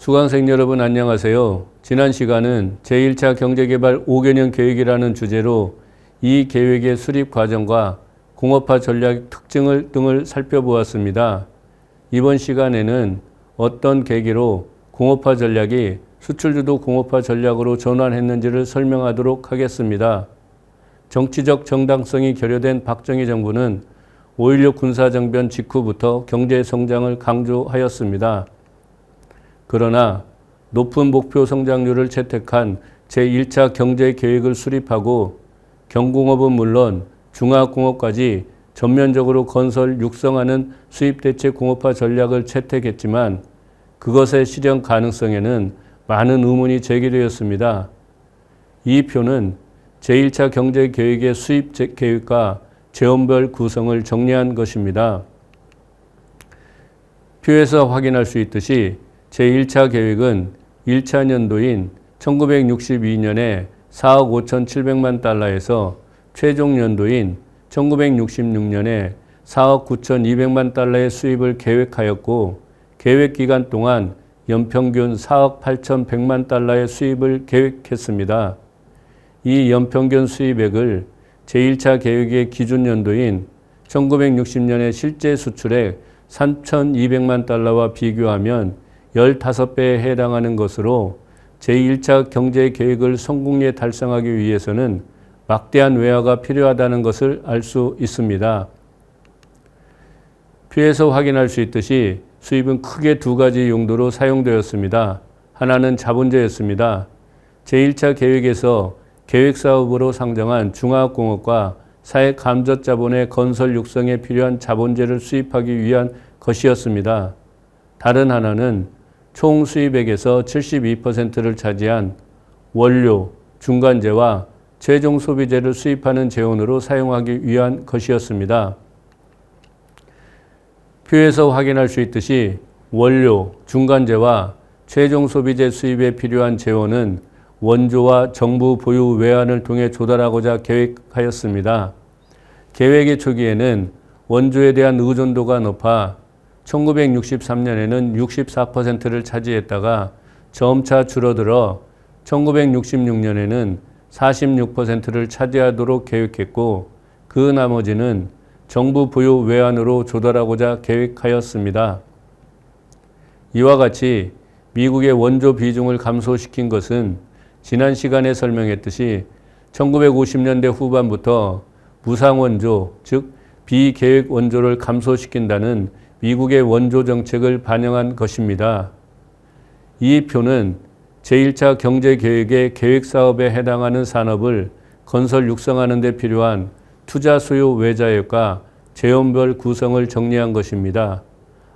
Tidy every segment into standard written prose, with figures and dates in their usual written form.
수강생 여러분 안녕하세요. 지난 시간은 제1차 경제개발 5개년 계획이라는 주제로 이 계획의 수립 과정과 공업화 전략 특징 등을 살펴보았습니다. 이번 시간에는 어떤 계기로 공업화 전략이 수출주도 공업화 전략으로 전환했는지를 설명하도록 하겠습니다. 정치적 정당성이 결여된 박정희 정부는 5.16 군사정변 직후부터 경제 성장을 강조하였습니다. 그러나 높은 목표 성장률을 채택한 제1차 경제계획을 수립하고 경공업은 물론 중화공업까지 전면적으로 건설 육성하는 수입대체 공업화 전략을 채택했지만 그것의 실현 가능성에는 많은 의문이 제기되었습니다. 이 표는 제1차 경제계획의 수입 계획과 재원별 구성을 정리한 것입니다. 표에서 확인할 수 있듯이 제1차 계획은 1차 년도인 1962년에 4억 5,700만 달러에서 최종 연도인 1966년에 4억 9,200만 달러의 수입을 계획하였고 계획 기간 동안 연평균 4억 8,100만 달러의 수입을 계획했습니다. 이 연평균 수입액을 제1차 계획의 기준 연도인 1960년의 실제 수출액 3,200만 달러와 비교하면 15배에 해당하는 것으로 제1차 경제계획을 성공리에 달성하기 위해서는 막대한 외화가 필요하다는 것을 알 수 있습니다. 표에서 확인할 수 있듯이 수입은 크게 두 가지 용도로 사용되었습니다. 하나는 자본재였습니다. 제1차 계획에서 계획사업으로 상정한 중화공업과 사회감젖자본의 건설 육성에 필요한 자본재를 수입하기 위한 것이었습니다. 다른 하나는 총 수입액에서 72%를 차지한 원료, 중간재와 최종 소비재를 수입하는 재원으로 사용하기 위한 것이었습니다. 표에서 확인할 수 있듯이 원료, 중간재와 최종 소비재 수입에 필요한 재원은 원조와 정부 보유 외환을 통해 조달하고자 계획하였습니다. 계획의 초기에는 원조에 대한 의존도가 높아 1963년에는 64%를 차지했다가 점차 줄어들어 1966년에는 46%를 차지하도록 계획했고 그 나머지는 정부 보유 외환으로 조달하고자 계획하였습니다. 이와 같이 미국의 원조 비중을 감소시킨 것은 지난 시간에 설명했듯이 1950년대 후반부터 무상원조, 즉 비계획 원조를 감소시킨다는 미국의 원조 정책을 반영한 것입니다. 이 표는 제1차 경제계획의 계획사업에 해당하는 산업을 건설 육성하는 데 필요한 투자 수요 외자액과 재원별 구성을 정리한 것입니다.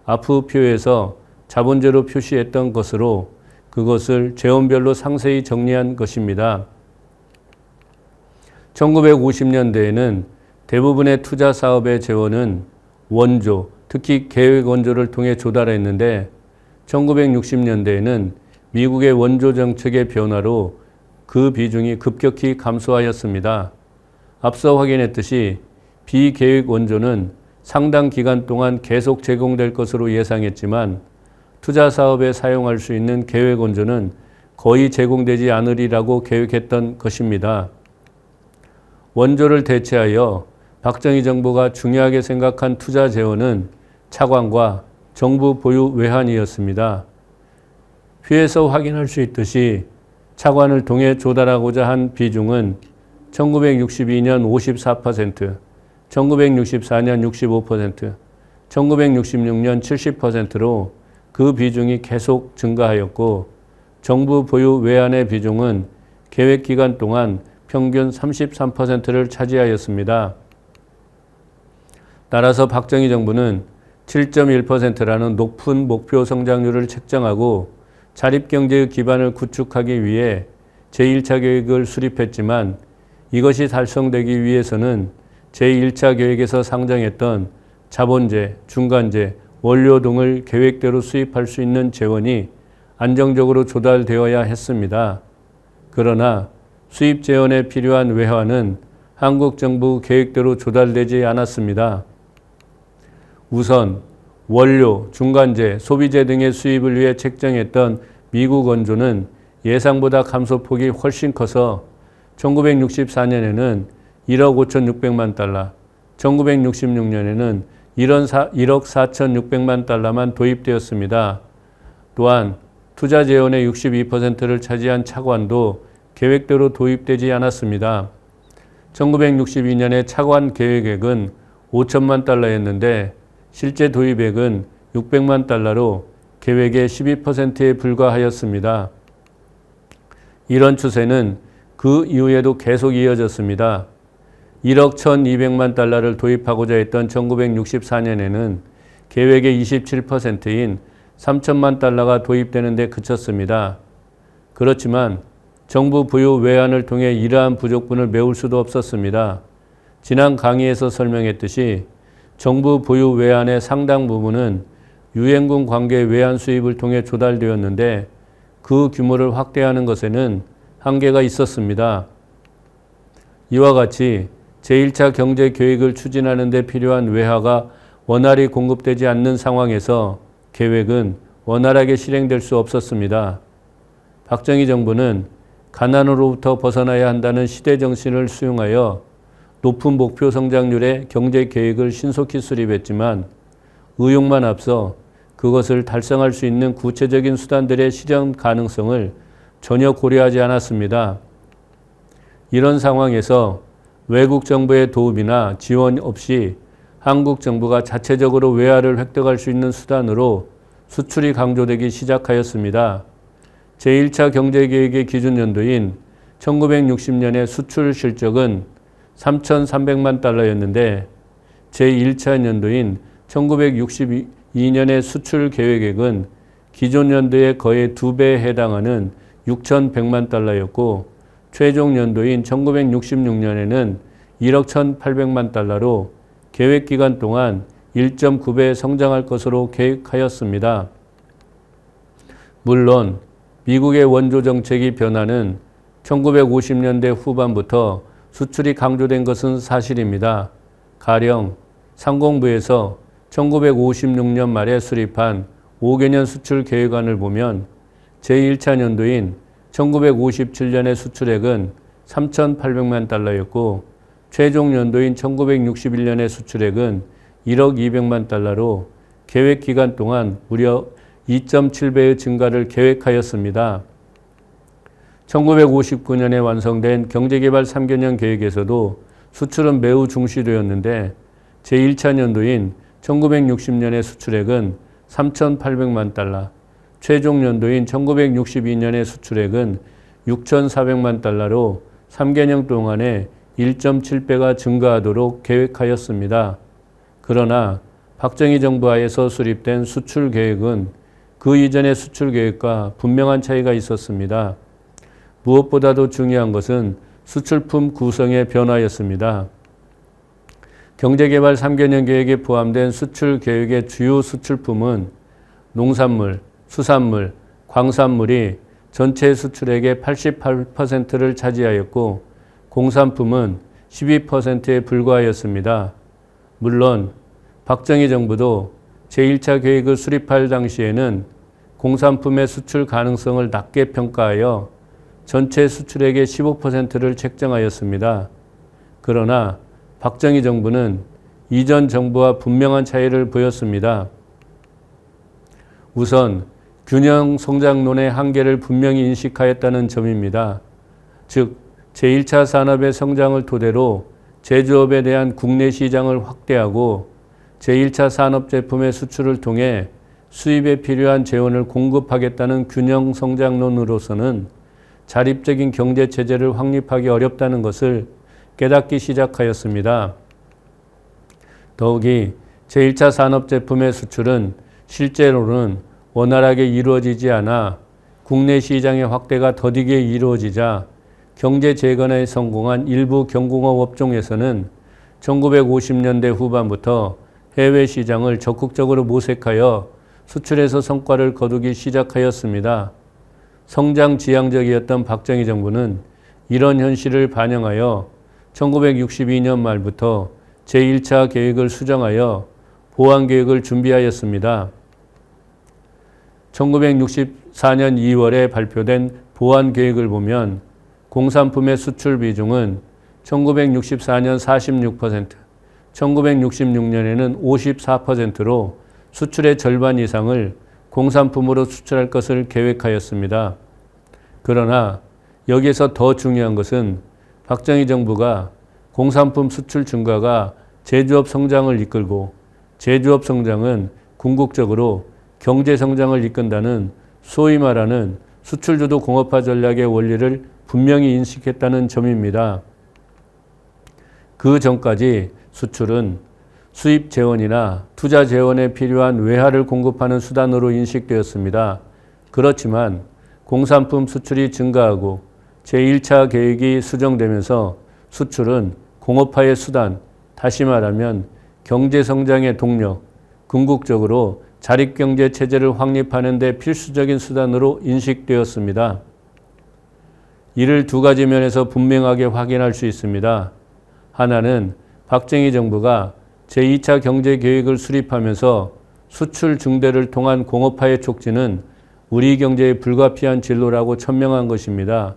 앞의 표에서 자본재로 표시했던 것으로 그것을 재원별로 상세히 정리한 것입니다. 1950년대에는 대부분의 투자 사업의 재원은 원조, 특히 계획 원조를 통해 조달했는데 1960년대에는 미국의 원조 정책의 변화로 그 비중이 급격히 감소하였습니다. 앞서 확인했듯이 비계획 원조는 상당 기간 동안 계속 제공될 것으로 예상했지만 투자 사업에 사용할 수 있는 계획 원조는 거의 제공되지 않으리라고 계획했던 것입니다. 원조를 대체하여 박정희 정부가 중요하게 생각한 투자 재원은 차관과 정부 보유 외환이었습니다. 표에서 확인할 수 있듯이 차관을 통해 조달하고자 한 비중은 1962년 54%, 1964년 65%, 1966년 70%로 그 비중이 계속 증가하였고 정부 보유 외환의 비중은 계획 기간 동안 평균 33%를 차지하였습니다. 따라서 박정희 정부는 7.1%라는 높은 목표 성장률을 책정하고 자립경제의 기반을 구축하기 위해 제1차 계획을 수립했지만 이것이 달성되기 위해서는 제1차 계획에서 상정했던 자본재, 중간재, 원료 등을 계획대로 수입할 수 있는 재원이 안정적으로 조달되어야 했습니다. 그러나 수입 재원에 필요한 외화는 한국 정부 계획대로 조달되지 않았습니다. 우선 원료, 중간재, 소비재 등의 수입을 위해 책정했던 미국 원조는 예상보다 감소폭이 훨씬 커서 1964년에는 1억 5,600만 달러, 1966년에는 1억 4,600만 달러만 도입되었습니다. 또한 투자 재원의 62%를 차지한 차관도 계획대로 도입되지 않았습니다. 1962년에 차관 계획액은 5천만 달러였는데 실제 도입액은 600만 달러로 계획의 12%에 불과하였습니다. 이런 추세는 그 이후에도 계속 이어졌습니다. 1억 1,200만 달러를 도입하고자 했던 1964년에는 계획의 27%인 3천만 달러가 도입되는 데 그쳤습니다. 그렇지만 정부 부유 외환을 통해 이러한 부족분을 메울 수도 없었습니다. 지난 강의에서 설명했듯이 정부 부유 외환의 상당 부분은 유엔군 관계 외환 수입을 통해 조달되었는데 그 규모를 확대하는 것에는 한계가 있었습니다. 이와 같이 제1차 경제 계획을 추진하는 데 필요한 외화가 원활히 공급되지 않는 상황에서 계획은 원활하게 실행될 수 없었습니다. 박정희 정부는 가난으로부터 벗어나야 한다는 시대 정신을 수용하여 높은 목표 성장률의 경제 계획을 신속히 수립했지만 의욕만 앞서 그것을 달성할 수 있는 구체적인 수단들의 실현 가능성을 전혀 고려하지 않았습니다. 이런 상황에서 외국 정부의 도움이나 지원 없이 한국 정부가 자체적으로 외화를 획득할 수 있는 수단으로 수출이 강조되기 시작하였습니다. 제1차 경제계획의 기준연도인 1960년의 수출 실적은 3,300만 달러였는데 제1차 연도인 1962년의 수출 계획액은 기존 연도의 거의 2배에 해당하는 6,100만 달러였고 최종 연도인 1966년에는 1억 1,800만 달러로 계획 기간 동안 1.9배 성장할 것으로 계획하였습니다. 물론 미국의 원조 정책이 변화는 1950년대 후반부터 수출이 강조된 것은 사실입니다. 가령 상공부에서 1956년 말에 수립한 5개년 수출 계획안을 보면 제1차 년도인 1957년의 수출액은 3,800만 달러였고 최종 연도인 1961년의 수출액은 1억 200만 달러로 계획 기간 동안 무려 2.7배의 증가를 계획하였습니다. 1959년에 완성된 경제개발 3개년 계획에서도 수출은 매우 중시되었는데 제1차 년도인 1960년의 수출액은 3,800만 달러, 최종 연도인 1962년의 수출액은 6,400만 달러로 3개년 동안에 1.7배가 증가하도록 계획하였습니다. 그러나 박정희 정부 하에서 수립된 수출 계획은 그 이전의 수출 계획과 분명한 차이가 있었습니다. 무엇보다도 중요한 것은 수출품 구성의 변화였습니다. 경제개발 3개년 계획에 포함된 수출 계획의 주요 수출품은 농산물, 수산물, 광산물이 전체 수출액의 88%를 차지하였고 공산품은 12%에 불과하였습니다. 물론 박정희 정부도 제1차 계획을 수립할 당시에는 공산품의 수출 가능성을 낮게 평가하여 전체 수출액의 15%를 책정하였습니다. 그러나 박정희 정부는 이전 정부와 분명한 차이를 보였습니다. 우선 균형 성장론의 한계를 분명히 인식하였다는 점입니다. 즉 제1차 산업의 성장을 토대로 제조업에 대한 국내 시장을 확대하고 제1차 산업 제품의 수출을 통해 수입에 필요한 재원을 공급하겠다는 균형 성장론으로서는 자립적인 경제 체제를 확립하기 어렵다는 것을 깨닫기 시작하였습니다. 더욱이 제1차 산업 제품의 수출은 실제로는 원활하게 이루어지지 않아 국내 시장의 확대가 더디게 이루어지자 경제 재건에 성공한 일부 경공업 업종에서는 1950년대 후반부터 해외 시장을 적극적으로 모색하여 수출에서 성과를 거두기 시작하였습니다. 성장 지향적이었던 박정희 정부는 이런 현실을 반영하여 1962년 말부터 제1차 계획을 수정하여 보완 계획을 준비하였습니다. 2014년 2월에 발표된 보완 계획을 보면 공산품의 수출 비중은 1964년 46%, 1966년에는 54%로 수출의 절반 이상을 공산품으로 수출할 것을 계획하였습니다. 그러나 여기에서 더 중요한 것은 박정희 정부가 공산품 수출 증가가 제조업 성장을 이끌고 제조업 성장은 궁극적으로 경제 성장을 이끈다는 소위 말하는 수출주도 공업화 전략의 원리를 분명히 인식했다는 점입니다. 그 전까지 수출은 수입 재원이나 투자 재원에 필요한 외화를 공급하는 수단으로 인식되었습니다. 그렇지만 공산품 수출이 증가하고 제1차 계획이 수정되면서 수출은 공업화의 수단, 다시 말하면 경제성장의 동력, 궁극적으로 자립경제 체제를 확립하는 데 필수적인 수단으로 인식되었습니다. 이를 두 가지 면에서 분명하게 확인할 수 있습니다. 하나는 박정희 정부가 제2차 경제계획을 수립하면서 수출 증대를 통한 공업화의 촉진은 우리 경제의 불가피한 진로라고 천명한 것입니다.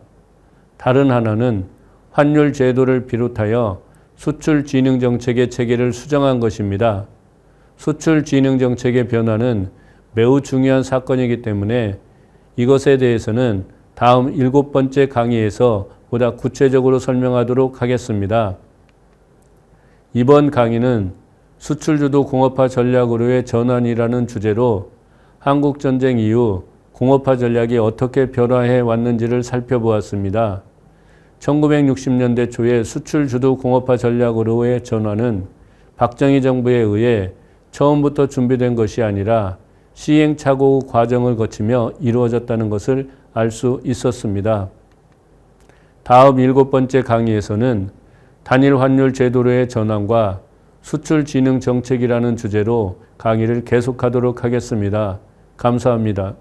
다른 하나는 환율 제도를 비롯하여 수출 진흥 정책의 체계를 수정한 것입니다. 수출 진흥 정책의 변화는 매우 중요한 사건이기 때문에 이것에 대해서는 다음 7번째 강의에서 보다 구체적으로 설명하도록 하겠습니다. 이번 강의는 수출주도 공업화 전략으로의 전환이라는 주제로 한국전쟁 이후 공업화 전략이 어떻게 변화해 왔는지를 살펴보았습니다. 1960년대 초의 수출주도 공업화 전략으로의 전환은 박정희 정부에 의해 처음부터 준비된 것이 아니라 시행착오 과정을 거치며 이루어졌다는 것을 알 수 있었습니다. 다음 7번째 강의에서는 단일 환율 제도로의 전환과 수출 진흥 정책이라는 주제로 강의를 계속하도록 하겠습니다. 감사합니다.